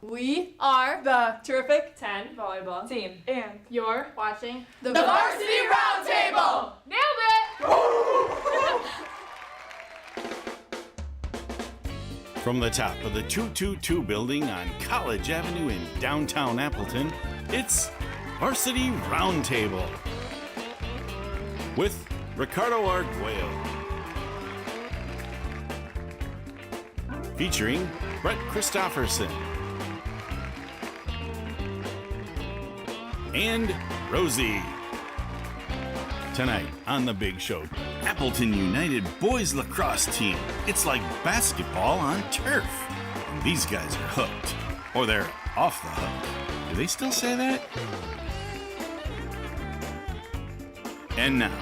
We are the Terrific 10 volleyball team, and you're watching the Varsity Roundtable! Nailed it! From the top of the 222 building on College Avenue in downtown Appleton, it's Varsity Roundtable with Ricardo Arguello. Featuring Brett Christopherson and Rosie. Tonight on the big show, Appleton United boys lacrosse team. It's like basketball on turf. And these guys are hooked. Or they're off the hook. Do they still say that? And now,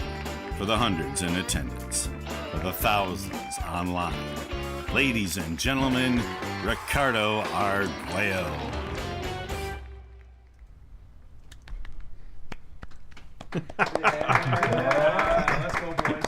for the hundreds in attendance, for the thousands online, ladies and gentlemen, Ricardo Arguello. Let's go, boys.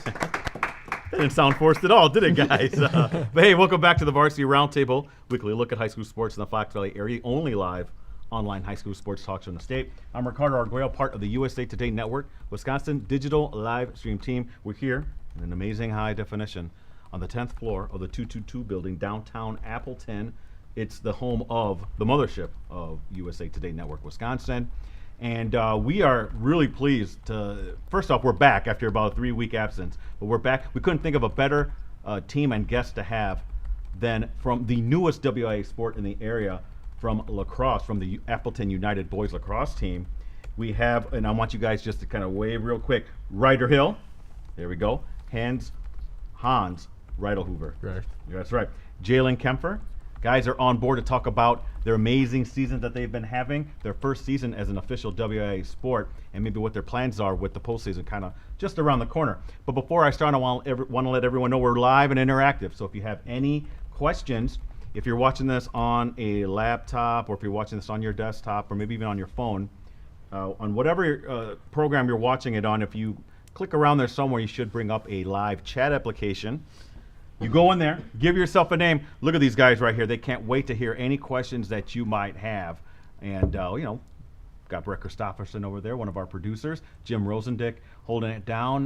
Didn't sound forced at all, did it, guys? But hey, welcome back to the Varsity Roundtable, weekly look at high school sports in the Fox Valley area, only live online high school sports talk show in the state. I'm Ricardo Arguello, part of the USA Today Network, Wisconsin digital live stream team. We're here in an amazing high definition on the 10th floor of the 222 building, downtown Appleton. It's the home of the mothership of USA Today Network Wisconsin. And we are really pleased to, first off, we're back after about a 3-week absence, but we're back. We couldn't think of a better team and guest to have than from the newest WIA sport in the area, from lacrosse, from the Appleton United boys lacrosse team. We have, and I want you guys just to kind of wave real quick, Ryder Hill, there we go, Hans Reidelhuber. Right. That's right. Jalen Kempfer. Guys are on board to talk about their amazing seasons that they've been having, their first season as an official WIA sport, and maybe what their plans are with the postseason kind of just around the corner. But before I start, I want to let everyone know we're live and interactive. So if you have any questions, if you're watching this on a laptop, or if you're watching this on your desktop, or maybe even on your phone, on whatever program you're watching it on, if you click around there somewhere, you should bring up a live chat application. You go in there, give yourself a name. Look at these guys right here. They can't wait to hear any questions that you might have. And, got Brett Christopherson over there, one of our producers, Jim Rosandick holding it down,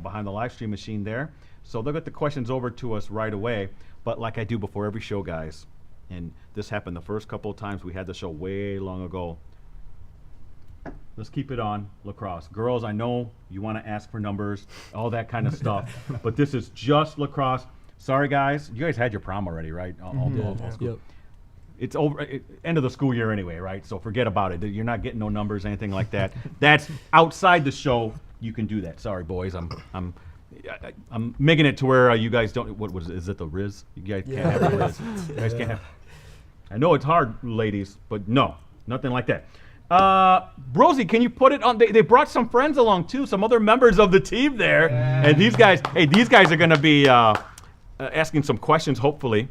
behind the live stream machine there. So they'll get the questions over to us right away. But like I do before every show, guys, and this happened the first couple of times we had the show way long ago. Let's keep it on lacrosse. Girls, I know you want to ask for numbers, all that kind of stuff, but this is just lacrosse. Sorry, guys. You guys had your prom already, right? All school. Yep. It's over. End of the school year anyway, right? So forget about it. You're not getting no numbers, anything like that. That's outside the show. You can do that. Sorry, boys. I'm making it to where you guys don't. What was it? Is it the Riz? You guys can't have the Riz. You guys can't have. I know it's hard, ladies, but no, nothing like that. Rosie, can you put it on? They brought some friends along too, some other members of the team there, and these guys are going to be asking some questions, hopefully,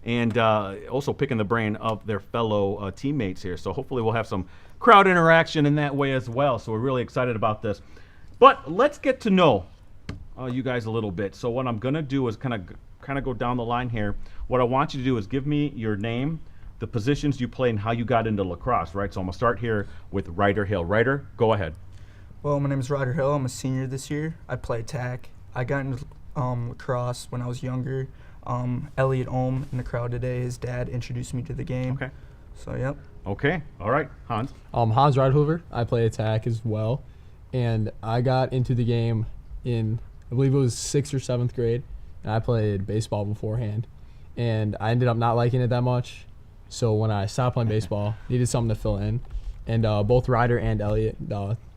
and also picking the brain of their fellow teammates here. So hopefully we'll have some crowd interaction in that way as well. So we're really excited about this. But let's get to know you guys a little bit. So what I'm going to do is kind of go down the line here. What I want you to do is give me your name, the positions you play, and how you got into lacrosse, right? So I'm going to start here with Ryder Hill. Ryder, go ahead. Well, my name is Ryder Hill. I'm a senior this year. I play attack. I got into lacrosse when I was younger. Elliot Ohm in the crowd today, his dad introduced me to the game. Okay. So, yep. Okay. All right. Hans. Hans Reidelhuber. I play attack as well. And I got into the game in, I believe it was 6th or 7th grade. And I played baseball beforehand. And I ended up not liking it that much. So when I stopped playing baseball, needed something to fill in. And both Ryder and Elliot,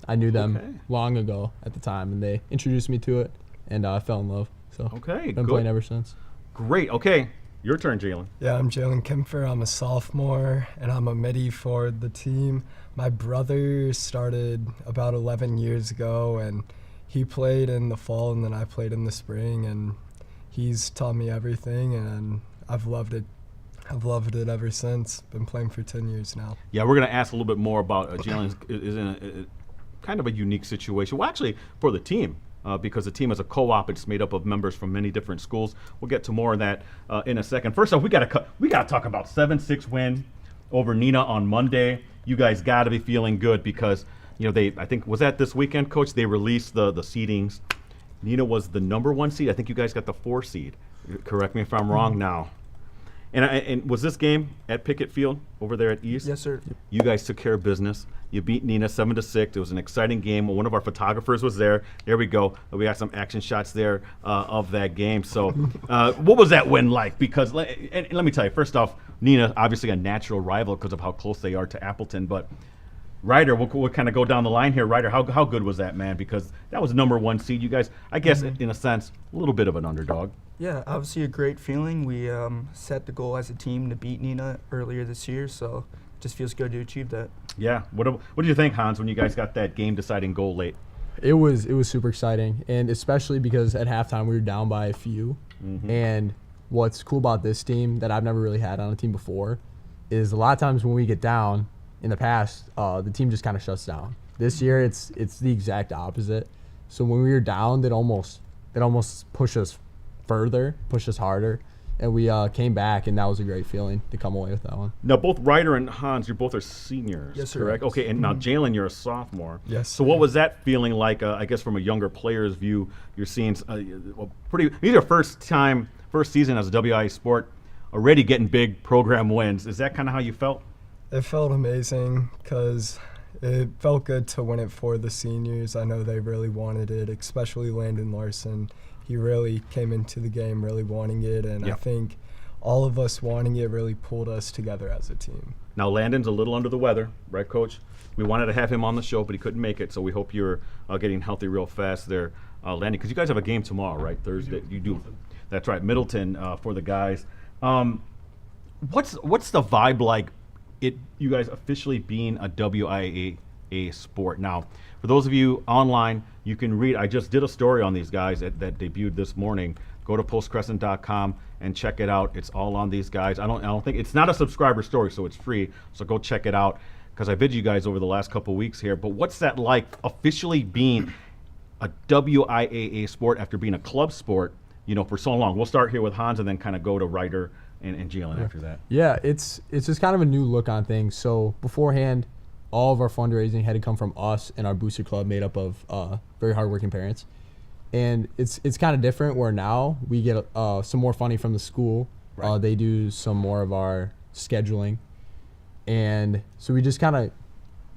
I knew them long ago at the time. And they introduced me to it. And I fell in love. So been playing ever since. Great. Okay. Your turn, Jalen. Yeah, I'm Jalen Kempfer. I'm a sophomore, and I'm a midi for the team. My brother started about 11 years ago, and he played in the fall, and then I played in the spring, and he's taught me everything, and I've loved it. I've loved it ever since. Been playing for 10 years now. Yeah, we're going to ask a little bit more about Jalen is in a kind of a unique situation. Well, actually, for the team. Because the team is a co-op, it's made up of members from many different schools. We'll get to more of that in a second. First off, we got to talk about 7-6 win over Nina on Monday. You guys got to be feeling good because, I think, was that this weekend, Coach? They released the seedings. Nina was the number 1 seed. I think you guys got the 4 seed. Correct me if I'm wrong now. And was this game at Pickett Field over there at East? Yes, sir. You guys took care of business. You beat Nina 7-6. It was an exciting game. One of our photographers was there. There we go. We got some action shots there of that game. So what was that win like? Because and let me tell you, first off, Nina, obviously a natural rival because of how close they are to Appleton. But Ryder, we'll kind of go down the line here. Ryder, how good was that, man? Because that was number 1 seed. You guys, I guess, in a sense, a little bit of an underdog. Yeah, obviously a great feeling. We set the goal as a team to beat Nina earlier this year, so it just feels good to achieve that. Yeah. What do you think, Hans, when you guys got that game-deciding goal late? It was super exciting, and especially because at halftime we were down by a few. And what's cool about this team that I've never really had on a team before is a lot of times when we get down in the past, the team just kind of shuts down. This year it's the exact opposite. So when we were down, it almost pushed us further, pushed us harder, and we came back, and that was a great feeling to come away with that one. Now, both Ryder and Hans, you both are seniors, yes, sir. Correct? Okay, and now Jalen, you're a sophomore. Yes. So what was that feeling like? I guess from a younger player's view, you're seeing your first season as a WIA sport, already getting big program wins. Is that kind of how you felt? It felt amazing because it felt good to win it for the seniors. I know they really wanted it, especially Landon Larson. He really came into the game really wanting it, and I think all of us wanting it really pulled us together as a team. Now, Landon's a little under the weather, right, Coach? We wanted to have him on the show, but he couldn't make it, so we hope you're getting healthy real fast there, Landon, because you guys have a game tomorrow, right, Thursday? You do. That's right, Middleton for the guys. What's the vibe like, you guys officially being a WIA sport? Now, for those of you online, you can read. I just did a story on these guys that debuted this morning. Go to postcrescent.com and check it out. It's all on these guys. I don't think it's not a subscriber story, so it's free. So go check it out because I vid you guys over the last couple weeks here. But what's that like, officially being a WIAA sport after being a club sport, for so long? We'll start here with Hans and then kind of go to Ryder and Jalen after that. Yeah, it's just kind of a new look on things. So beforehand, all of our fundraising had to come from us and our booster club made up of very hardworking parents. And it's kind of different where now we get some more funding from the school. Right. They do some more of our scheduling. And so we just kind of,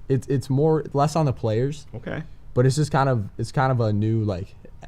it's less on the players. Okay. But it's kind of a new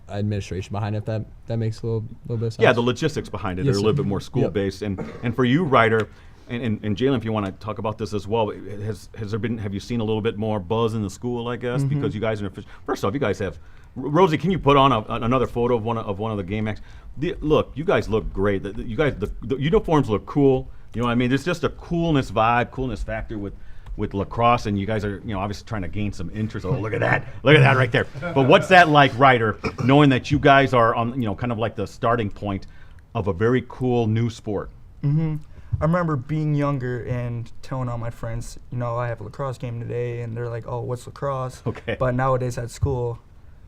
administration behind it, if that makes a little bit of sense. Yeah, the logistics behind it, yes, they're a little bit more school-based. Yep. And for you, Ryder, and Jalen, if you want to talk about this as well, have you seen a little bit more buzz in the school, I guess, because you guys are official? First off, you guys have, Rosie, can you put on another photo of one of the game acts? Look, you guys look great. The uniforms look cool. You know what I mean? There's just a coolness factor with lacrosse, and you guys are obviously trying to gain some interest. Oh, look at that right there. But what's that like, Ryder, knowing that you guys are on kind of like the starting point of a very cool new sport? I remember being younger and telling all my friends, I have a lacrosse game today, and they're like, oh, what's lacrosse? Okay. But nowadays at school,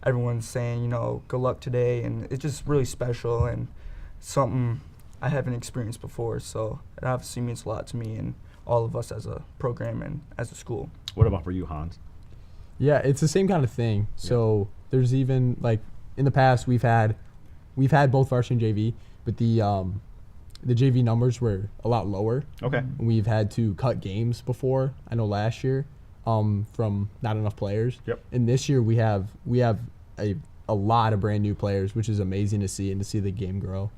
everyone's saying, good luck today, and it's just really special and something I haven't experienced before, so it obviously means a lot to me and all of us as a program and as a school. What about for you, Hans? Yeah, it's the same kind of thing. So there's even in the past we've had both varsity and JV, but the JV numbers were a lot lower. Okay. We've had to cut games before. I know last year, from not enough players. Yep. And this year we have a lot of brand new players, which is amazing to see and to see the game grow.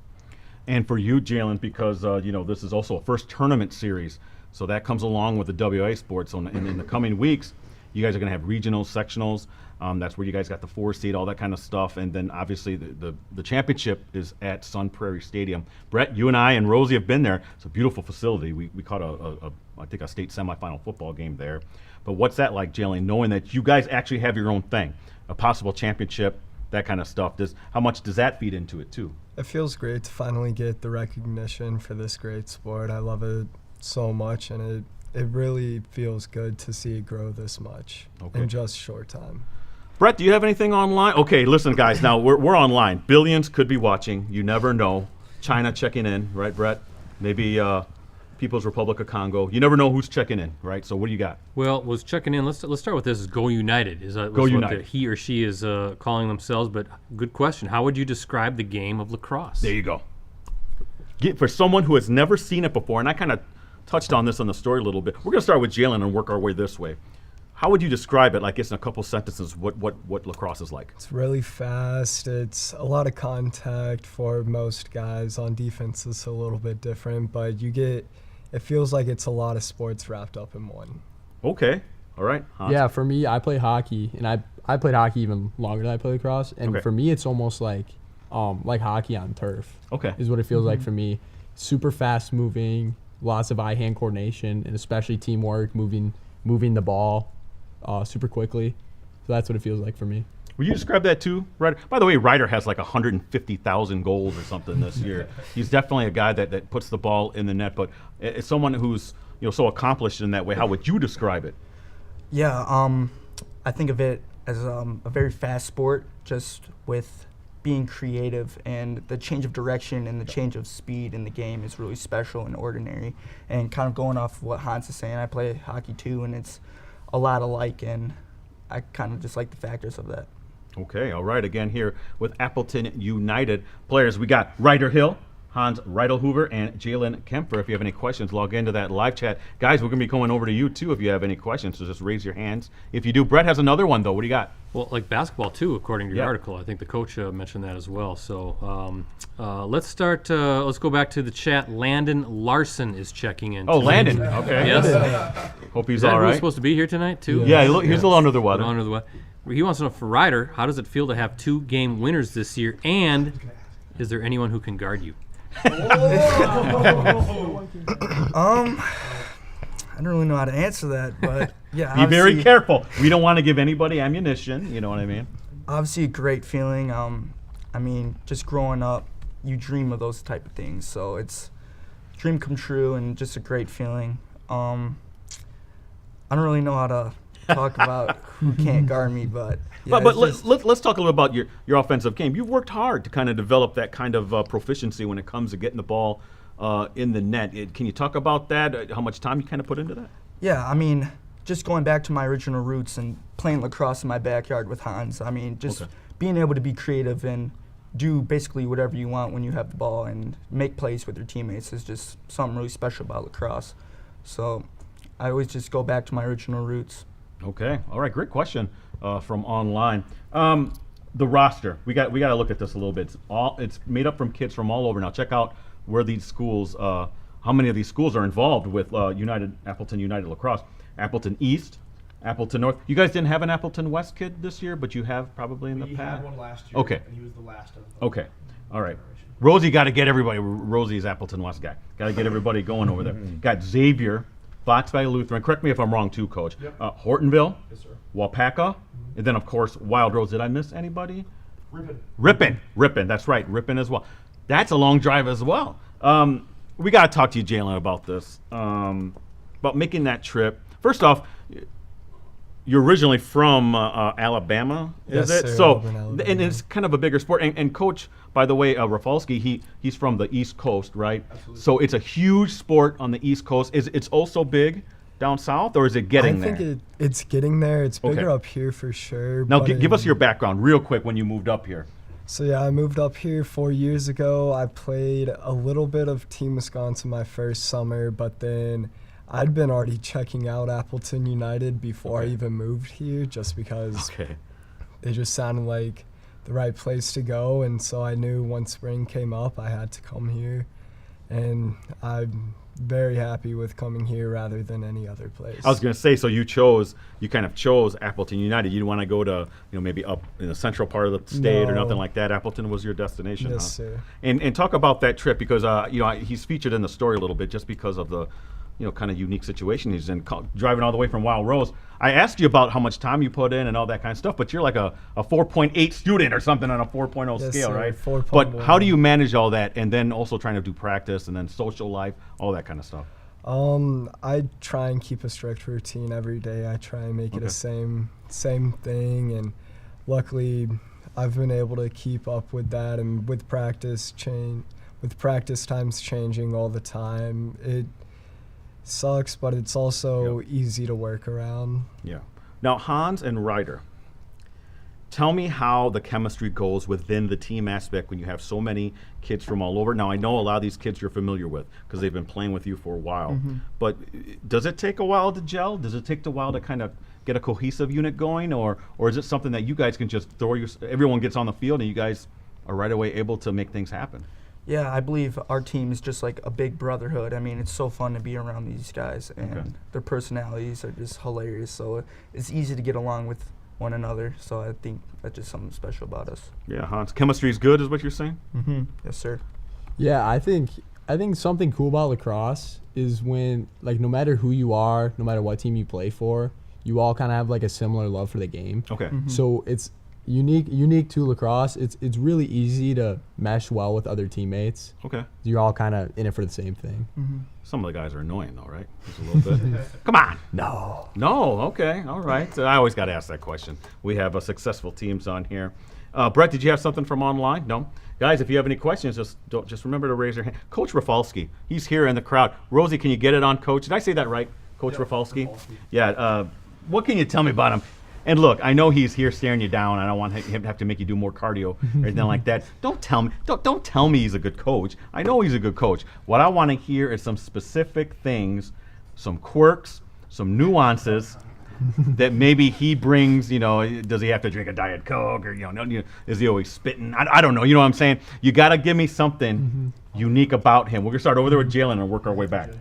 And for you, Jalen, because this is also a first tournament series, so that comes along with the WA sports. So in the coming weeks, you guys are going to have regionals, sectionals. That's where you guys got the 4 seed, all that kind of stuff. And then obviously the championship is at Sun Prairie Stadium. Brett, you and I and Rosie have been there. It's a beautiful facility. We caught I think a state semifinal football game there. But what's that like, Jalen, knowing that you guys actually have your own thing, a possible championship, that kind of stuff? How much does that feed into it too? It feels great to finally get the recognition for this great sport. I love it so much, and it really feels good to see it grow this much in just short time. Brett, do you have anything online? Okay, listen, guys. Now we're online. Billions could be watching. You never know. China checking in, right, Brett? Maybe People's Republic of Congo. You never know who's checking in, right? So what do you got? Well, was checking in. Let's start with this. Is Go United? Is that Go what United. he or she is calling themselves? But good question. How would you describe the game of lacrosse? There you go. For someone who has never seen it before, and I kind of touched on this on the story a little bit. We're going to start with Jalen and work our way this way. How would you describe it, like it's in a couple sentences, what lacrosse is like? It's really fast. It's a lot of contact for most guys. On defense, it's a little bit different, but it feels like it's a lot of sports wrapped up in one. Okay. All right. Hans? Yeah, for me, I play hockey, and I played hockey even longer than I played lacrosse. And Okay. for me, it's almost like hockey on turf. Okay. Is what it feels like for me. Super fast moving, lots of eye-hand coordination, and especially teamwork, moving the ball super quickly. So that's what it feels like for me. Would you describe that too, Ryder? By the way, Ryder has like 150,000 goals or something this year. He's definitely a guy that puts the ball in the net. But as someone who's so accomplished in that way, how would you describe it? Yeah, I think of it as a very fast sport, just with being creative, and the change of direction and the change of speed in the game is really special and ordinary. And kind of going off what Hans is saying, I play hockey too, and it's a lot alike, and I kind of just like the factors of that. Okay, all right. Again, here with Appleton United players, we got Ryder Hill, Hans Reidelhoover, and Jalen Kemper. If you have any questions, log into that live chat. Guys, we're going to be going over to you, too, if you have any questions, so just raise your hands. If you do, Brett has another one, though. What do you got? Well, like basketball too, according to your Yeah. article. I think the coach mentioned that as well. So let's start. Let's go back to the chat. Landon Larson is checking in. Oh, tonight. Landon. Okay. Yes. Hope he's Is that all who's right. supposed to be here tonight too? Yeah, he's a little under the weather. Under the weather. He wants to know for Ryder, how does it feel to have 2 game winners this year? And is there anyone who can guard you? I don't really know how to answer that, but yeah. Be very obviously- careful. We don't want to give anybody ammunition. You know what I mean? Obviously, a great feeling. I mean, just growing up, you dream of those type of things, so it's a dream come true and just a great feeling. I don't really know how to talk about who can't guard me, but yeah, But it's just- let's talk a little about your offensive game. You've worked hard to kind of develop that kind of proficiency when it comes to getting the ball in the net. Can you talk about that? How much time you kind of put into that? Yeah, I mean, just going back to my original roots and playing lacrosse in my backyard with Hans. I mean, just Okay. being able to be creative and do basically whatever you want when you have the ball and make plays with your teammates is just something really special about lacrosse. So I always just go back to my original roots. Okay. All right. Great question from online. The roster. We got to look at this a little bit. It's made up from kids from all over. Now check out where these schools. How many of these schools are involved with Appleton United lacrosse? Appleton East, Appleton North. You guys didn't have an Appleton West kid this year, but you have probably in the We past. had one last year. Okay. And he was the last of the Okay. All right. Rosie got to get everybody. Rosie's Appleton West guy. Got to get everybody going over there. Got Xavier, Fox Valley Lutheran. Correct me if I'm wrong too, Coach. Yep. Hortonville, Yes, sir. Wapaka, and then of course Wild Rose. Did I miss anybody? Ripon. Ripon. That's right. Ripon as well. That's a long drive as well. We got to talk to you, Jalen, about this. About making that trip. First off, you're originally from Alabama, is Yes, it? sir, So, Auburn, Alabama. and it's kind of a bigger sport. And Coach, by the way, Rafalski, he's from the East Coast, right? Absolutely. So it's a huge sport on the East Coast. It's also big down south, or is it getting there? I think it's getting there. It's bigger Okay. up here for sure. Now, but give us in- your background real quick when you moved up here. So yeah, I moved up here 4 years ago. I played a little bit of Team Wisconsin my first summer, but then I'd been already checking out Appleton United before I Okay. even moved here, just because Okay. it just sounded like the right place to go. And so I knew once spring came up, I had to come here. And I'm very happy with coming here rather than any other place. I was going to say, so you kind of chose Appleton United. You didn't want to go to, maybe up in the central part of the state or No. nothing like that. Appleton was your destination, Yes, huh? sir. And talk about that trip because, he's featured in the story a little bit just because of the, kind of unique situation he's in, driving all the way from Wild Rose. I asked you about how much time you put in and all that kind of stuff, but you're like a 4.8 student or something on a 4.0 Yes, scale, sir, right? 4.1. But how do you manage all that and then also trying to do practice and then social life, all that kind of stuff? I try and keep a strict routine every day. I try and make it Okay. a same thing, and luckily I've been able to keep up with that. And with practice times changing all the time, sucks, but it's also easy to work around. Yeah. Now, Hans and Ryder, tell me how the chemistry goes within the team aspect when you have so many kids from all over. Now, I know a lot of these kids you're familiar with because they've been playing with you for a while. But does it take a while to gel? Does it take a while to kind of get a cohesive unit going? Or is it something that you guys can just everyone gets on the field and you guys are right away able to make things happen? Yeah, I believe our team is just like a big brotherhood. I mean, it's so fun to be around these guys, and their personalities are just hilarious. So it's easy to get along with one another. So I think that's just something special about us. Yeah, Hans, chemistry is good, is what you're saying? Yes, sir. Yeah, I think something cool about lacrosse is when, like, no matter who you are, no matter what team you play for, you all kind of have like a similar love for the game. Okay. So it's unique to lacrosse. It's really easy to mesh well with other teammates. Okay. You're all kind of in it for the same thing. Some of the guys are annoying, though, right? Just a little bit. Come on. No. No. Okay. All right. I always got to ask that question. We have successful teams on here. Brett, did you have something from online? No. Guys, if you have any questions, just remember to raise your hand. Coach Rafalski, he's here in the crowd. Rosie, can you get it on Coach? Did I say that right? Coach Rafalski? Yeah. What can you tell me about him? And look, I know he's here staring you down. I don't want him to have to make you do more cardio or anything like that. Don't tell me he's a good coach. I know he's a good coach. What I want to hear is some specific things, some quirks, some nuances that maybe he brings. You know, does he have to drink a Diet Coke, or is he always spitting? I don't know. You know what I'm saying? You got to give me something unique about him. We're gonna start over there with Jalen and work our way back.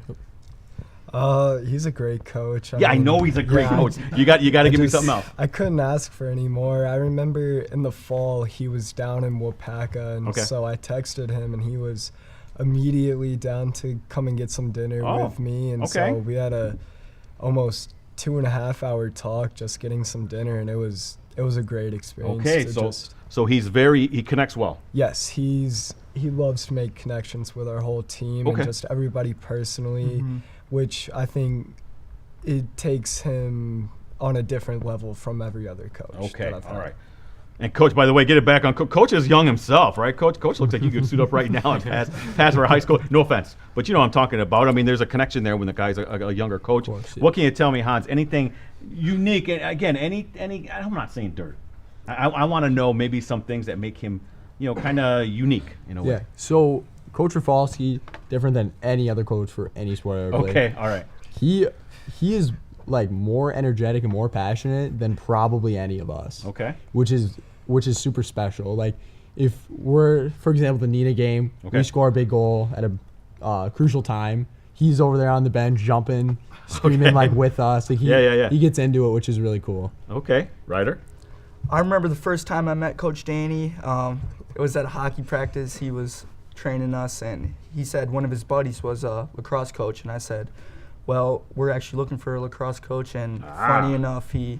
He's a great coach. I know he's a great coach. You got to give me something else. I couldn't ask for any more. I remember in the fall he was down in Wapaka, and so I texted him, and he was immediately down to come and get some dinner with me, and so we had a almost 2.5 hour talk just getting some dinner, and it was a great experience. Okay, so he connects well. Yes, he loves to make connections with our whole team and just everybody personally. Which I think it takes him on a different level from every other coach. Okay, all right. And Coach, by the way, get it back on. Coach is young himself, right? Coach looks like you could suit up right now and pass for high school. No offense, but you know what I'm talking about. I mean, there's a connection there when the guy's a younger coach. Course, yeah. What can you tell me, Hans? Anything unique? And again, any. I'm not saying dirt. I want to know maybe some things that make him, kind of unique in a way. Yeah. So Coach Rafalski, different than any other coach for any sport I ever played. Okay, all right. He is like more energetic and more passionate than probably any of us. Okay. Which is super special. Like if we're, for example, the Nina game, we score a big goal at a crucial time. He's over there on the bench jumping, screaming like with us. Like he gets into it, which is really cool. Okay, Ryder. I remember the first time I met Coach Danny. It was at a hockey practice. He was training us, and he said one of his buddies was a lacrosse coach, and I said, well, we're actually looking for a lacrosse coach, and funny enough, he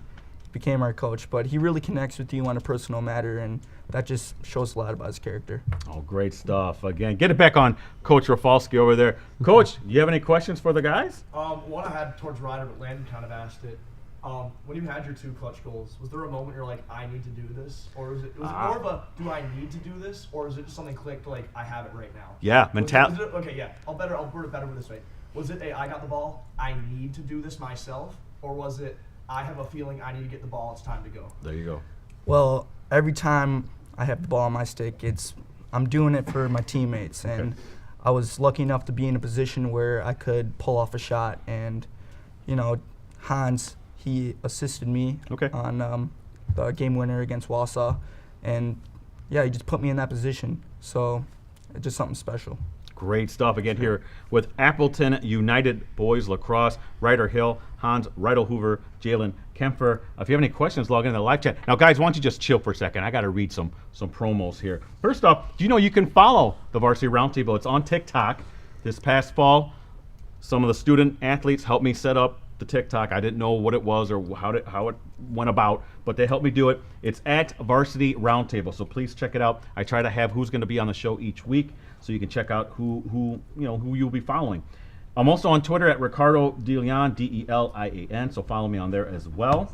became our coach. But he really connects with you on a personal matter, and that just shows a lot about his character. Oh, great stuff. Again, get it back on Coach Rafalski over there. Coach, do you have any questions for the guys? One I had towards Ryder, but Landon kind of asked it. When you had your 2 clutch goals, was there a moment you're like, I need to do this? Or was it more of a, do I need to do this? Or is it just something clicked like, I have it right now? Yeah, mentality. Okay, yeah. I'll word it better this way. Was it I got the ball, I need to do this myself? Or was it, I have a feeling I need to get the ball, it's time to go? There you go. Well, every time I have the ball on my stick, I'm doing it for my teammates. And I was lucky enough to be in a position where I could pull off a shot. And, Hans, he assisted me on the game winner against Wausau. And, he just put me in that position. So it's just something special. Great stuff. Again, here with Appleton United Boys Lacrosse, Ryder Hill, Hans Hoover, Jalen Kempfer. If you have any questions, log into the live chat. Now, guys, why don't you just chill for a second? I got to read some promos here. First off, do you know you can follow the Varsity Roundtable? It's on TikTok. This past fall, some of the student athletes helped me set up the TikTok. I didn't know what it was or how it went about, but they helped me do it. It's at Varsity Roundtable, so please check it out. I try to have who's going to be on the show each week, so you can check out who you'll be following. I'm also on Twitter at Ricardo Delian, Delian, so follow me on there as well.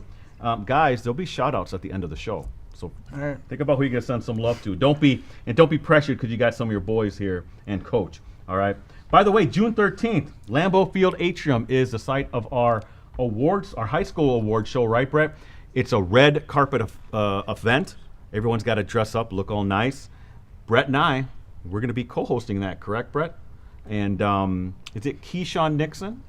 Guys, there'll be shout-outs at the end of the show, so think about who you're going to send some love to. Don't be pressured because you got some of your boys here and Coach, all right? By the way, June 13th, Lambeau Field Atrium is the site of our awards, our high school award show, right, Brett? It's a red carpet event. Everyone's got to dress up, look all nice. Brett and I, we're going to be co-hosting that, correct, Brett? And is it Keyshawn Nixon?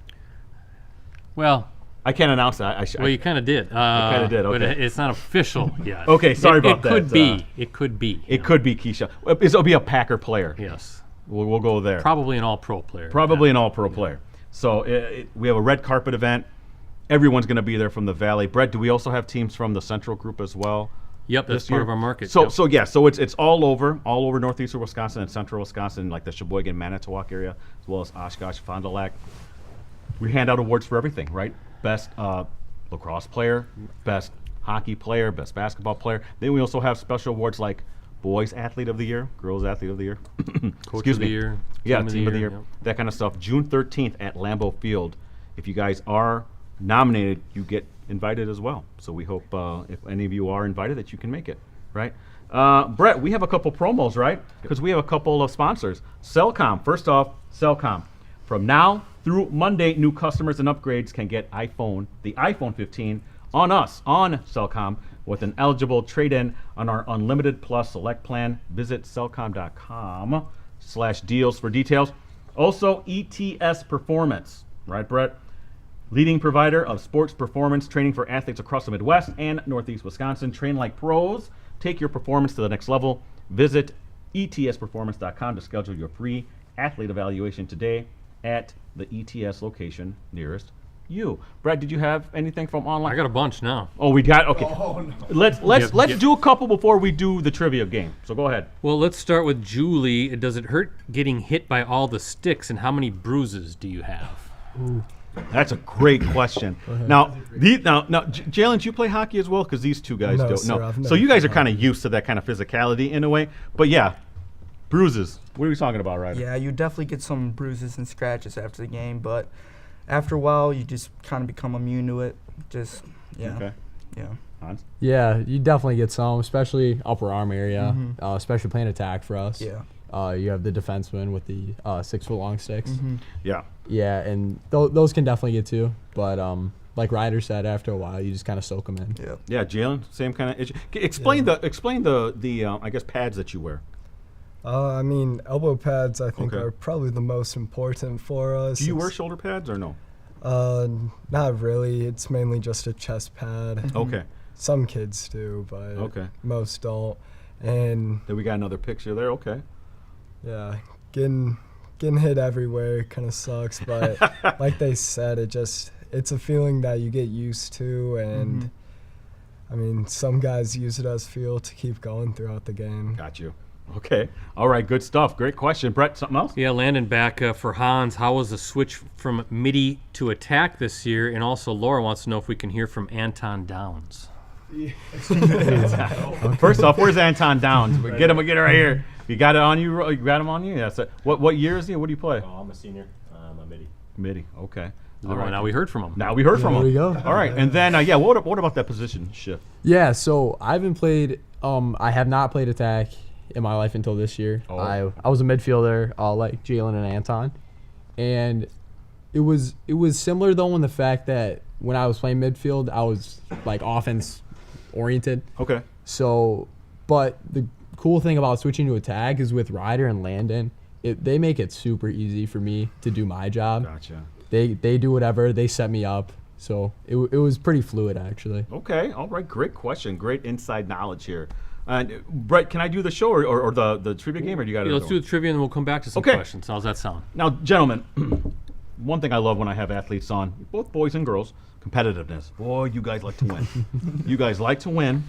Well, I can't announce that. well, you kind of did. I kind of did, okay. But it's not official yet. Okay, sorry about that. It could be. It could be. It could be Keyshawn. It'll be a Packer player. Yes. We'll go there. Probably an all-pro player. Probably an all-pro player. So we have a red carpet event. Everyone's going to be there from the Valley. Brett, do we also have teams from the Central Group as well? Yep, that's part of our market. So yep. so it's all over northeastern Wisconsin and central Wisconsin, like the Sheboygan, Manitowoc area, as well as Oshkosh, Fond du Lac. We hand out awards for everything, right? Best lacrosse player, best hockey player, best basketball player. Then we also have special awards like Boys Athlete of the Year, Girls Athlete of the Year, Coach of the Year, yeah, Team of the Year, yep. that kind of stuff. June 13th at Lambeau Field. If you guys are nominated, you get invited as well. So we hope if any of you are invited that you can make it, right? Brett, we have a couple promos, right? Because we have a couple of sponsors. Cellcom, first off, Cellcom. From now through Monday, new customers and upgrades can get the iPhone 15 on us, on Cellcom, with an eligible trade-in on our Unlimited Plus Select plan. Visit cellcom.com/deals for details. Also, ETS Performance, right, Brett? Leading provider of sports performance training for athletes across the Midwest and Northeast Wisconsin. Train like pros. Take your performance to the next level. Visit etsperformance.com to schedule your free athlete evaluation today at the ETS location nearest you. Brad, did you have anything from online? I got a bunch now. Oh, we got, okay. Oh, no. Let's do a couple before we do the trivia game. So go ahead. Well, let's start with Julie. Does it hurt getting hit by all the sticks, and how many bruises do you have? Ooh. That's a great question. Now, Jalen, did you play hockey as well? Because these two guys No, don't. sir, No. I've So never you guys are played kind of used to that kind of physicality in a way. But yeah, bruises. What are we talking about, Ryder? Yeah, you definitely get some bruises and scratches after the game, but after a while, you just kind of become immune to it. Just, yeah. Okay. Yeah. Hans? Yeah, you definitely get some, especially upper arm area, especially playing attack for us. Yeah. You have the defenseman with the 6-foot-long sticks. Yeah. Yeah, and those can definitely get to. But like Ryder said, after a while, you just kind of soak them in. Yeah. Yeah, Jalen, same kind of issue. Explain the I guess pads that you wear. I mean, elbow pads, I think, Okay. are probably the most important for us. Do you wear It's- shoulder pads or no? Not really. It's mainly just a chest pad. Okay. Some kids do, but Okay. most don't. And Then we got another picture there. Okay. yeah, getting hit everywhere kind of sucks, but like they said, it's a feeling that you get used to, and I mean, some guys use it as fuel to keep going throughout the game. Got you. Okay. All right. Good stuff. Great question. Brett, something else? Yeah, Landon, back for Hans. How was the switch from midi to attack this year? And also, Laura wants to know if we can hear from Anton Downs. First off, where's Anton Downs? Get him right here. You got it on you? You got him on you? Yeah. So what year is he? What do you play? Oh, I'm a senior. I'm a midi. Midi. Okay. All right, now we heard from him. Now we heard from him. There we go. All right. And then what about that position shift? Yeah, so I haven't played. I have not played attack in my life until this year. Oh. I was a midfielder, like Jalen and Anton, and it was similar though in the fact that when I was playing midfield, I was like offense oriented. Okay. So, but the cool thing about switching to attack is with Ryder and Landon, they make it super easy for me to do my job. Gotcha. They do whatever, they set me up. So it was pretty fluid actually. Okay. All right. Great question. Great inside knowledge here. Brett, can I do the show or the trivia game, or do you got it? Let's do the trivia and then we'll come back to some Okay. questions. How's that sound? Now, gentlemen, one thing I love when I have athletes on, both boys and girls, competitiveness. Boy, you guys like to win. You guys like to win,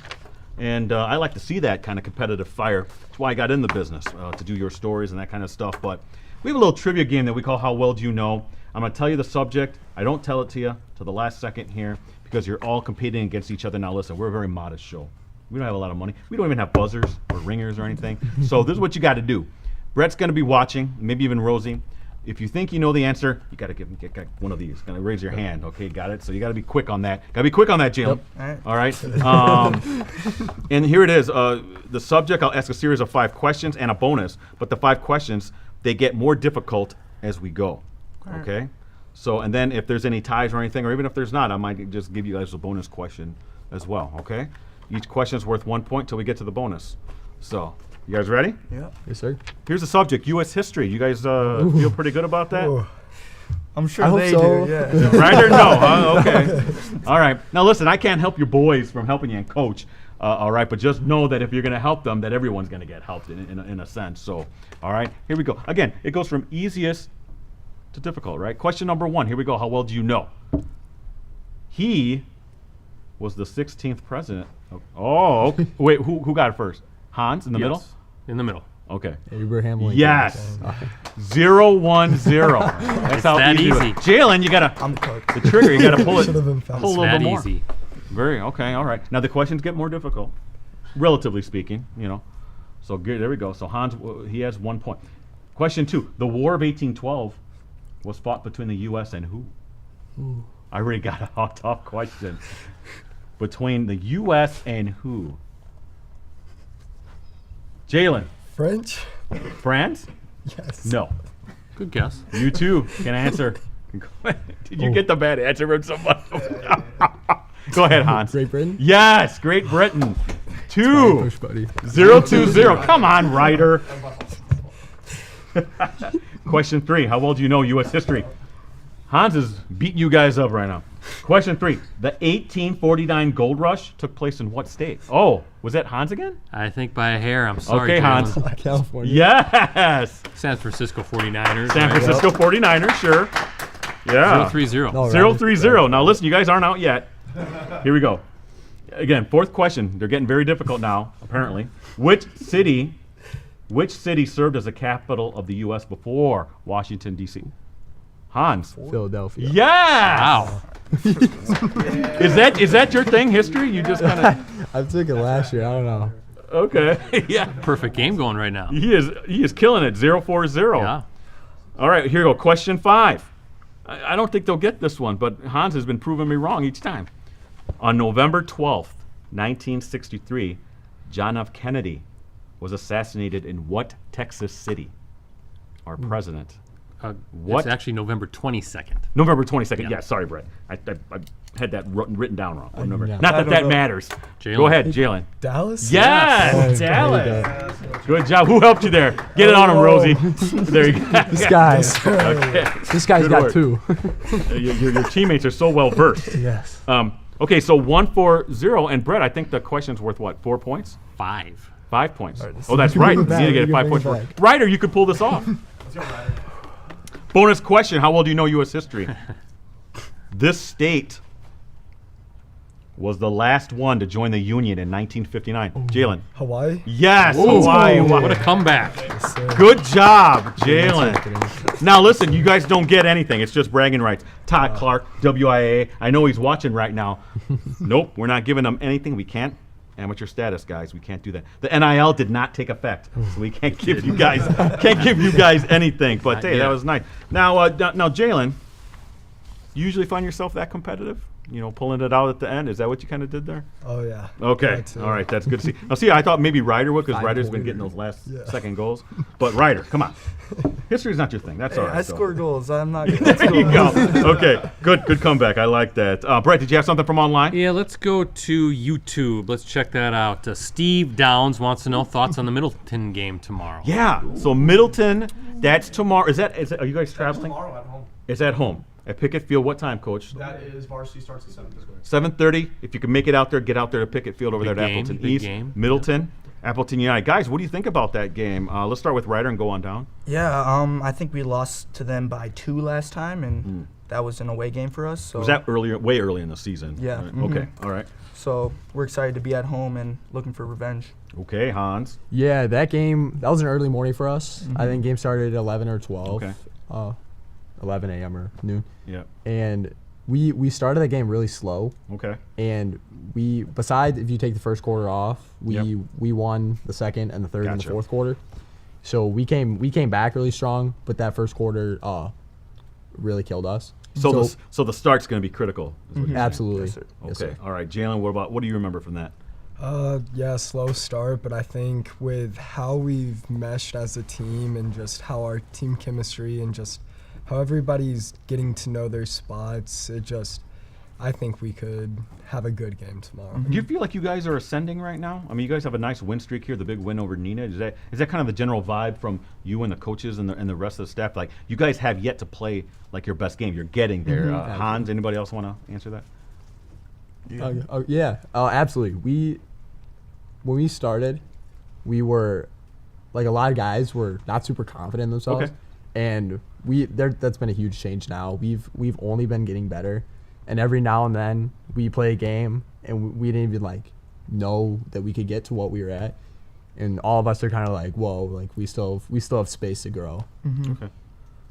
and I like to see that kind of competitive fire. That's why I got in the business, to do your stories and that kind of stuff. But we have a little trivia game that we call How Well Do You Know? I'm going to tell you the subject. I don't tell it to you to the last second here because you're all competing against each other. Now, listen, we're a very modest show. We don't have a lot of money. We don't even have buzzers or ringers or anything. So this is what you got to do. Brett's going to be watching, maybe even Rosie. If you think you know the answer, you got to get one of these. Going to raise your hand. Okay, got it? So you got to be quick on that. Got to be quick on that, Jalen. Yep. All right. And here it is. The subject, I'll ask a series of 5 questions and a bonus. But the 5 questions, they get more difficult as we go. Okay? So, and then if there's any ties or anything, or even if there's not, I might just give you guys a bonus question as well. Okay? Each question is worth 1 point till we get to the bonus. So, you guys ready? Yeah. Yes, sir. Here's the subject, U.S. history. You guys feel pretty good about that? Ooh. I'm sure I hope they so. do. Yeah. Right or no? Huh? Okay. All right. Now listen, I can't help your boys from helping you and coach. All right, but just know that if you're going to help them, that everyone's going to get helped in a sense. So, all right, here we go. Again, it goes from easiest to difficult, right? Question number 1. Here we go. How well do you know? He was the 16th president. Oh, okay. Wait, who got it first? Hans in the middle? In the middle. Okay. Abraham Lincoln. Yes. 0-1-0. That's how that easy. easy. Jalen, you gotta I'm cooked. the trigger. You gotta pull it. Should have been fast. Pull a little That bit more. easy. Very okay. All right. Now the questions get more difficult, relatively speaking. You know. So good. There we go. So Hans, he has 1 point. Question 2. The War of 1812 was fought between the U.S. and who? Ooh. I already got a tough question. Between the U.S. and who? Jalen. French? France? Yes. No. Good guess. You too can answer. Did you get the bad answer from someone? Go ahead, Hans. Great Britain? Yes, Great Britain. Push, buddy. 0-2-0. Come on, Ryder. Question 3. How well do you know U.S. history? Hans is beating you guys up right now. Question 3. The 1849 gold rush took place in what state? Oh, was that Hans again? I think by a hair. I'm sorry. Okay, Jalen. Hans. California. Yes. San Francisco 49ers. San right? Francisco 49ers, sure. Yeah. 0-3-0. No, 0-3-0. Now listen, you guys aren't out yet. Here we go. Again, 4th question. They're getting very difficult now, apparently. Which city served as the capital of the U.S. before Washington, D.C.? Hans. Philadelphia. Yes! Wow. Is that your thing, history? You just kind of... I took it last year. I don't know. Okay. Yeah. Perfect game going right now. He is killing it. 0-4-0. Yeah. All right, here we go. Question 5. I don't think they'll get this one, but Hans has been proving me wrong each time. On November 12th, 1963, John F. Kennedy was assassinated in what Texas city? Our president. What? It's actually November 22nd. November 22nd. Yeah. Yeah, sorry, Brett. I had that written down wrong. November. know. Not I that don't that know. matters. Jalen. Go ahead, Jalen. Dallas? Yes, Yeah. Dallas. Good job. Who helped you there? Get it on him, Rosie. There you go. This guy. Okay. This guy's Good got work. 2. Your teammates are so well versed. Yes. Okay, so 1-4-0, and Brett, I think the question's worth what? 4 points? 5. 5 points. All right, this Oh, that's right. You bring it need to get back. 5 You can points. bring it For Ryder, you could pull this off. Let's go, Ryder. Bonus question: how well do you know U.S. history? This state was the last one to join the Union in 1959. Jalen. Hawaii? Yes, Ooh, Hawaii. what a comeback. Yes, sir. Good job, Jalen. Now listen, you guys don't get anything. It's just bragging rights. Todd Clark, WIA. I know he's watching right now. Nope, we're not giving him anything. We can't. Amateur status, guys. We can't do that. The NIL did not take effect, so we can't give you guys anything. But Not hey, yet. that was nice. Now, Jalen, you usually find yourself that competitive? You know, pulling it out at the end. Is that what you kind of did there? Oh, yeah. Okay. That too. All right. That's good to see. Now, see, I thought maybe Ryder would, because Ryder's been getting those last second goals. But Ryder, come on. History's not your thing. That's all right. I so. score goals. I'm not good. There you go. Okay. Good comeback. I like that. Brett, did you have something from online? Yeah, let's go to YouTube. Let's check that out. Steve Downs wants to know thoughts on the Middleton game tomorrow. Yeah. So Middleton, that's tomorrow. Is that? Are you guys traveling? Tomorrow at home. It's at home. At Pickett Field. What time, Coach? That is varsity starts at 7:30. 7:30. If you can make it out there, get out there to Pickett Field over Big there at game, Appleton big East. game. Middleton, Appleton United. Guys, what do you think about that game? Let's start with Ryder and go on down. Yeah, I think we lost to them by 2 last time, and that was an away game for us. So Was that earlier, way early in the season? Yeah, Right. mhm. Okay. All right. So we're excited to be at home and looking for revenge. Okay, Hans. Yeah, that game, that was an early morning for us. I think game started at 11 or 12. Okay. 11 a.m. or noon. Yeah. And we started the game really slow. Okay. And besides if you take the first quarter off, we won the second and the third and the Gotcha. fourth quarter. So we came back really strong, but that first quarter really killed us. So the start's going to be critical. Is what you're saying. Absolutely. Yes, sir. Yes, Okay. sir. All right, Jalen. What do you remember from that? Yeah, slow start, but I think with how we've meshed as a team and just how our team chemistry and just how everybody's getting to know their spots. I think we could have a good game tomorrow. Do you feel like you guys are ascending right now? I mean, you guys have a nice win streak here, the big win over Nina. Is that kind of the general vibe from you and the coaches and the rest of the staff? Like, you guys have yet to play like your best game. You're getting there. Hans, anybody else want to answer that? Yeah. Absolutely. When we started, we were like, a lot of guys were not super confident in themselves, Okay. and that's been a huge change now. We've only been getting better, and every now and then we play a game and we didn't even like know that we could get to what we were at, and all of us are kind of like, whoa, like we still have space to grow. Okay.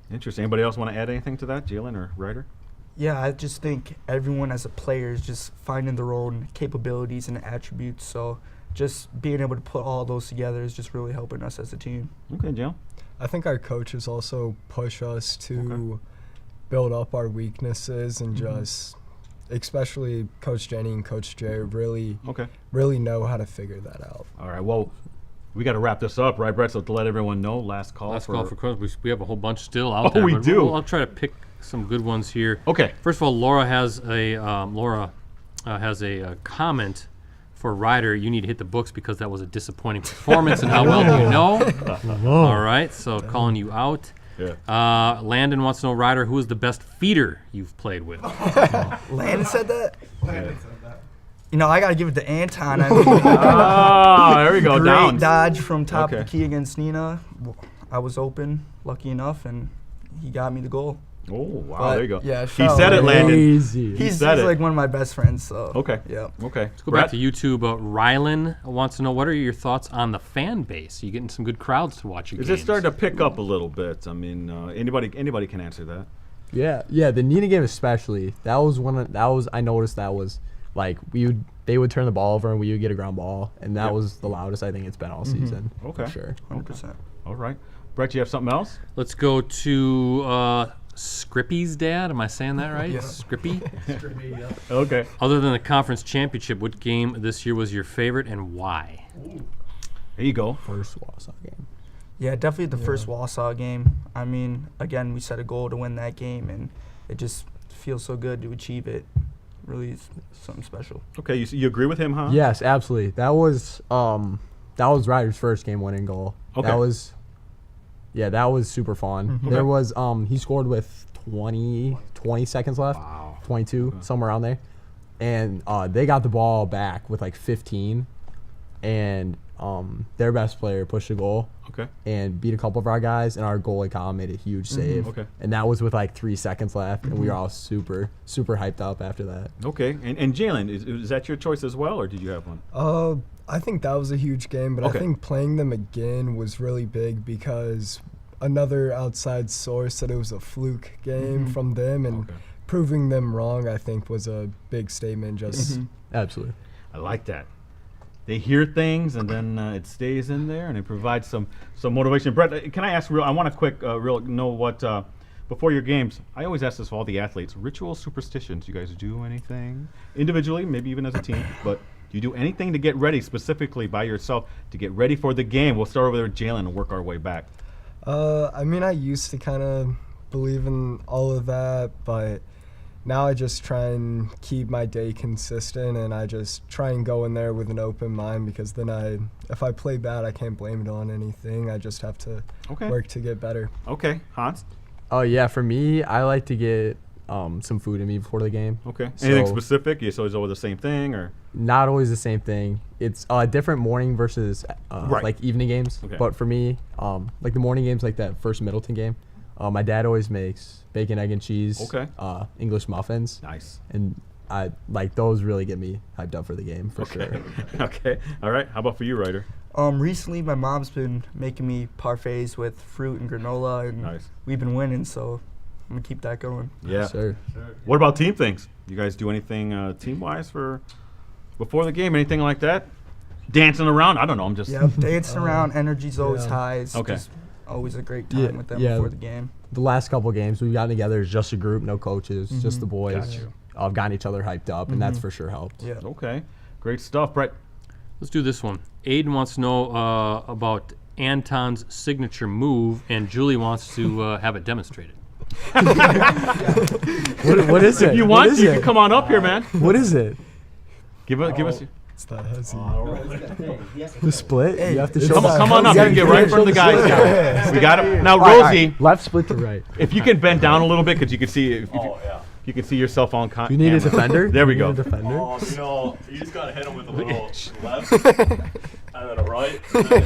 Interesting. Anybody else want to add anything to that, Jalen or Ryder? Yeah, I just think everyone as a player is just finding their own capabilities and attributes. So just being able to put all those together is just really helping us as a team. Okay, Jalen. I think our coaches also push us to build up our weaknesses and just, especially Coach Jenny and Coach Jay, really know how to figure that out. All right. Well, we got to wrap this up, right, Brett? So to let everyone know, last call for questions. We have a whole bunch still out there. Oh, we do. I'll try to pick some good ones here. Okay. First of all, Laura has a comment for Ryder. You need to hit the books because that was a disappointing performance, and how well do you know? All right, so calling you out. Yeah. Landon wants to know, Ryder, who is the best feeder you've played with? Landon said that? Landon said that. You know, I got to give it to Anton. I mean, there we go. great Down. dodge from top of the key against Nina. I was open, lucky enough, and he got me the goal. Oh, wow. But, there you go. yeah, he said it, Landon. He's like one of my best friends. So Okay. Yeah. Okay. Let's go back to YouTube. Rylan wants to know, what are your thoughts on the fan base? Are you getting some good crowds to watch your Is games? it starting to pick up a little bit? I mean, anybody can answer that. Yeah. The Nina game especially. I noticed that was like they would turn the ball over and we would get a ground ball, and that was the loudest I think it's been all season. Okay. For sure. 100%. All right. Brett, you have something else? Let's go to Scrippy's dad. Am I saying that right? Yeah. Scrippy? Okay. Other than the conference championship, what game this year was your favorite and why? There you go. First Wausau game. Yeah, definitely the first Wausau game. I mean, again, we set a goal to win that game, and it just feels so good to achieve it. Really is something special. Okay, you agree with him, huh? Yes, absolutely. That was Ryder's first game-winning goal. Okay. That was super fun. Okay. There was he scored with 20 seconds left. Wow. 22, somewhere around there. And they got the ball back with like 15, and their best player pushed a goal. Okay. And beat a couple of our guys, and our goalie Colin made a huge save. Okay. And that was with like 3 seconds left, and we were all super hyped up after that. Okay. And Jalen, is that your choice as well, or did you have one? I think that was a huge game, but Okay. I think playing them again was really big because another outside source said it was a fluke game from them, and proving them wrong, I think, was a big statement. Just Absolutely. I like that. They hear things, and then it stays in there, and it provides some motivation. Brett, can I ask I want to quick know what, before your games, I always ask this of all the athletes, ritual superstitions. You guys do anything individually, maybe even as a team, but do you do anything to get ready specifically by yourself to get ready for the game? We'll start over there with Jalen and work our way back. I mean, I used to kind of believe in all of that, but now I just try and keep my day consistent, and I just try and go in there with an open mind, because then if I play bad, I can't blame it on anything. I just have to work to get better. Okay. Hans? Oh, yeah, for me, I like to get some food in me before the game. Okay. So Anything specific? You always over the same thing, or? Not always the same thing. It's different morning versus like evening games. Okay. But for me, like the morning games, like that first Middleton game, my dad always makes bacon, egg, and cheese. Okay. English muffins. Nice. And I like those. Really get me hyped up for the game for sure. Okay. All right. How about for you, Ryder? Recently, my mom's been making me parfaits with fruit and granola, and we've been winning, so I'm going to keep that going. Yeah. Sure. What about team things? You guys do anything team-wise for before the game? Anything like that? Dancing around? I don't know. I'm just. Yeah, dancing around. Energy's always high. It's Okay. just always a great time with them before the game. The last couple of games we've gotten together as just a group, no coaches, just the boys. Got you. I've gotten each other hyped up, and that's for sure helped. Yeah. Okay. Great stuff, Brett. Let's do this one. Aiden wants to know about Anton's signature move, and Julie wants to have it demonstrated. What is it? If you What want, is you it? can come on up here, man. What is it? Give us. It's that hezzy. The split? You have to show Come on up. You can get right in front of the guys. Guys. We got it. Now, Rosie, Left split to right. if you can bend down a little bit, because you can see if you can see yourself on camera. You need a defender? There we You go. need a defender? You just gotta hit him with a little left, and then a right, and then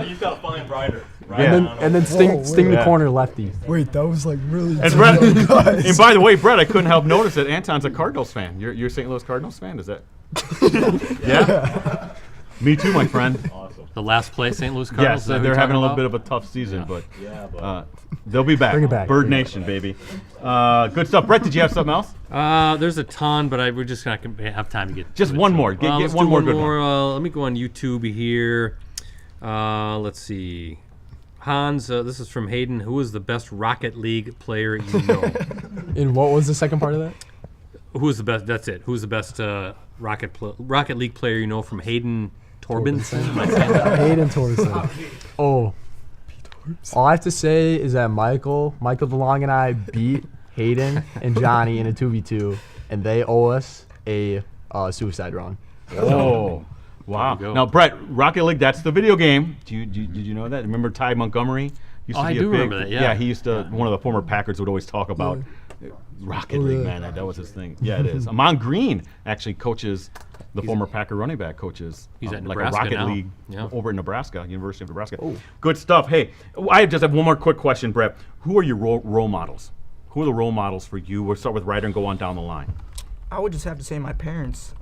you just gotta find Ryder. Yeah. And then sting the Yeah. corner lefty. Wait, that was like really. And Brett, and by the way, Brett, I couldn't help notice that Anton's a Cardinals fan. You're a St. Louis Cardinals fan, is that? Yeah. Me too, my friend. Awesome. The last place, St. Louis Cardinals. Yes, is that who they're you're having a talking little about? bit of a tough season, but but they'll be back. Bring it back. Bird Nation, baby. Good stuff. Brett, did you have something else? There's a ton, but we're just not gonna have time to get. Just to it. one So, more. Get let's one do more good one. Let me go on YouTube here. Let's see. Hans, this is from Hayden. Who is the best Rocket League player you know? And what was the second part of that? Who is the best? That's it. Who's the best Rocket League player you know? From Hayden Torbenson. Hayden Torbenson. Oh. All I have to say is that Michael DeLong and I beat Hayden and Johnny in a 2v2, and they owe us a suicide round. Oh, wow. There you go. Now, Brett, Rocket League, that's the video game. Did you know that? Remember Ty Montgomery? Used to I be do a big, remember that, yeah. he used to, one of the former Packers would always talk about Rocket League, man. That was his thing. Yeah, it is. Amon Green actually coaches, the former Packer running back coaches. He's at like Nebraska a Rocket now. League Yeah. over in Nebraska, University of Nebraska. Good stuff. Hey, I just have one more quick question, Brett. Who are your role models? Who are the role models for you? We'll start with Ryder and go on down the line. I would just have to say my parents.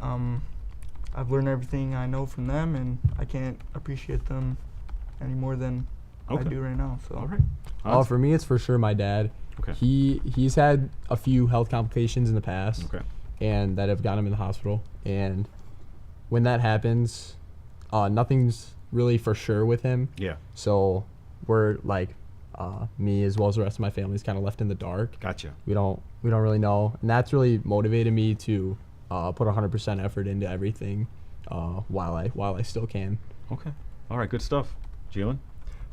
I've learned everything I know from them, and I can't appreciate them any more than I do right now. So. All right. Oh, for me, it's for sure my dad. Okay. He's had a few health complications in the past, Okay. and that have gotten him in the hospital. And when that happens, nothing's really for sure with him. Yeah. So we're like, me as well as the rest of my family is kind of left in the dark. Gotcha. We don't really know, and that's really motivated me to put 100% effort into everything while I still can. Okay. All right. Good stuff. Jalen?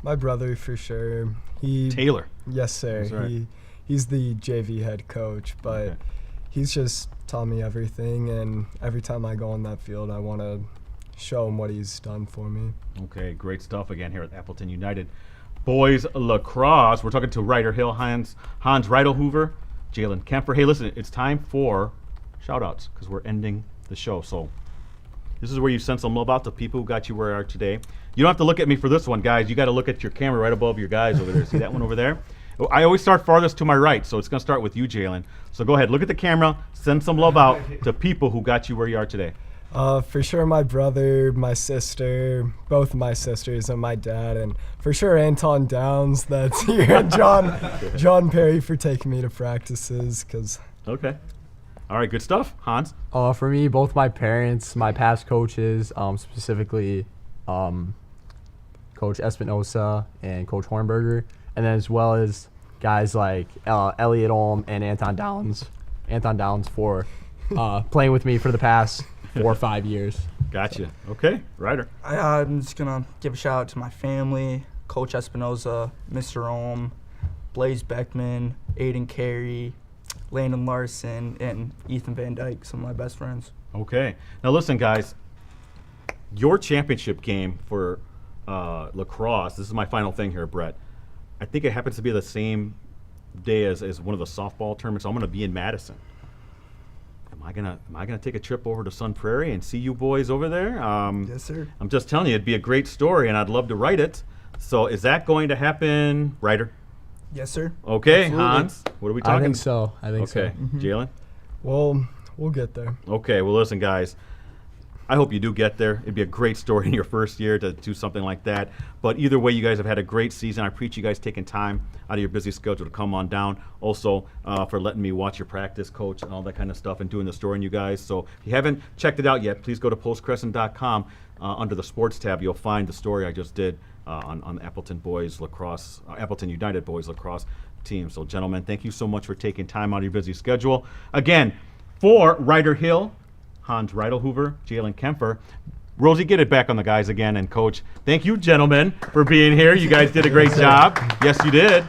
My brother for sure. Taylor. Yes, sir. That's right. He's the JV head coach, but Okay. he's just taught me everything, and every time I go on that field, I want to show him what he's done for me. Okay, great stuff again here at Appleton United. Boys lacrosse. We're talking to Ryder Hill, Hans Reidelhoover, Jalen Kemper. Hey, listen, it's time for shout-outs because we're ending the show. So this is where you send some love out to people who got you where you are today. You don't have to look at me for this one, guys. You got to look at your camera right above your guys over there. See that one over there? I always start farthest to my right, so it's going to start with you, Jalen. So go ahead, look at the camera, send some love out to people who got you where you are today. For sure my brother, my sister, both of my sisters, and my dad, and for sure Anton Downs that's here, and John Perry for taking me to practices, because Okay. All right, good stuff. Hans? For me, both my parents, my past coaches, specifically Coach Espinosa and Coach Hornberger, and then as well as guys like Elliot Olm and Anton Downs for playing with me for the past 4 or 5 years. Gotcha. Okay, Ryder. I'm just going to give a shout out to my family, Coach Espinosa, Mr. Olm, Blaze Beckman, Aiden Carey, Landon Larson, and Ethan Van Dyke, some of my best friends. Okay. Now listen, guys. Your championship game for lacrosse, this is my final thing here, Brett. I think it happens to be the same day as one of the softball tournaments. I'm going to be in Madison. Am I gonna take a trip over to Sun Prairie and see you boys over there? Yes, sir. I'm just telling you, it'd be a great story, and I'd love to write it. So is that going to happen, Ryder? Yes, sir. Okay, Absolutely. Hans. What are we talking? I think so. Okay, Jalen. well, we'll get there. Okay, well, listen, guys. I hope you do get there. It'd be a great story in your first year to do something like that. But either way, you guys have had a great season. I appreciate you guys taking time out of your busy schedule to come on down. Also, for letting me watch your practice, coach, and all that kind of stuff, and doing the story on you guys. So if you haven't checked it out yet, please go to postcrescent.com. Under the sports tab, you'll find the story I just did on the Appleton boys lacrosse, Appleton United boys lacrosse team. So, gentlemen, thank you so much for taking time out of your busy schedule. Again, for Ryder Hill, Hans Reidelhoover, Jalen Kemper. Rosie, get it back on the guys again, and Coach. Thank you, gentlemen, for being here. You guys did a great job. Yes, you did.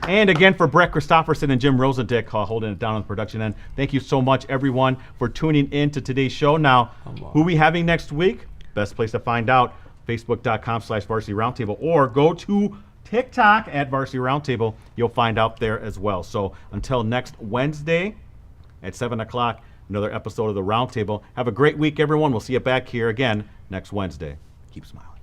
And again, for Brett Christopherson and Jim Rosandick holding it down on the production end, thank you so much, everyone, for tuning in to today's show. Now, who are we having next week? Best place to find out, facebook.com/Varsity Roundtable, or go to TikTok at Varsity Roundtable. You'll find out there as well. So until next Wednesday at 7 o'clock, another episode of the Roundtable. Have a great week, everyone. We'll see you back here again next Wednesday. Keep smiling.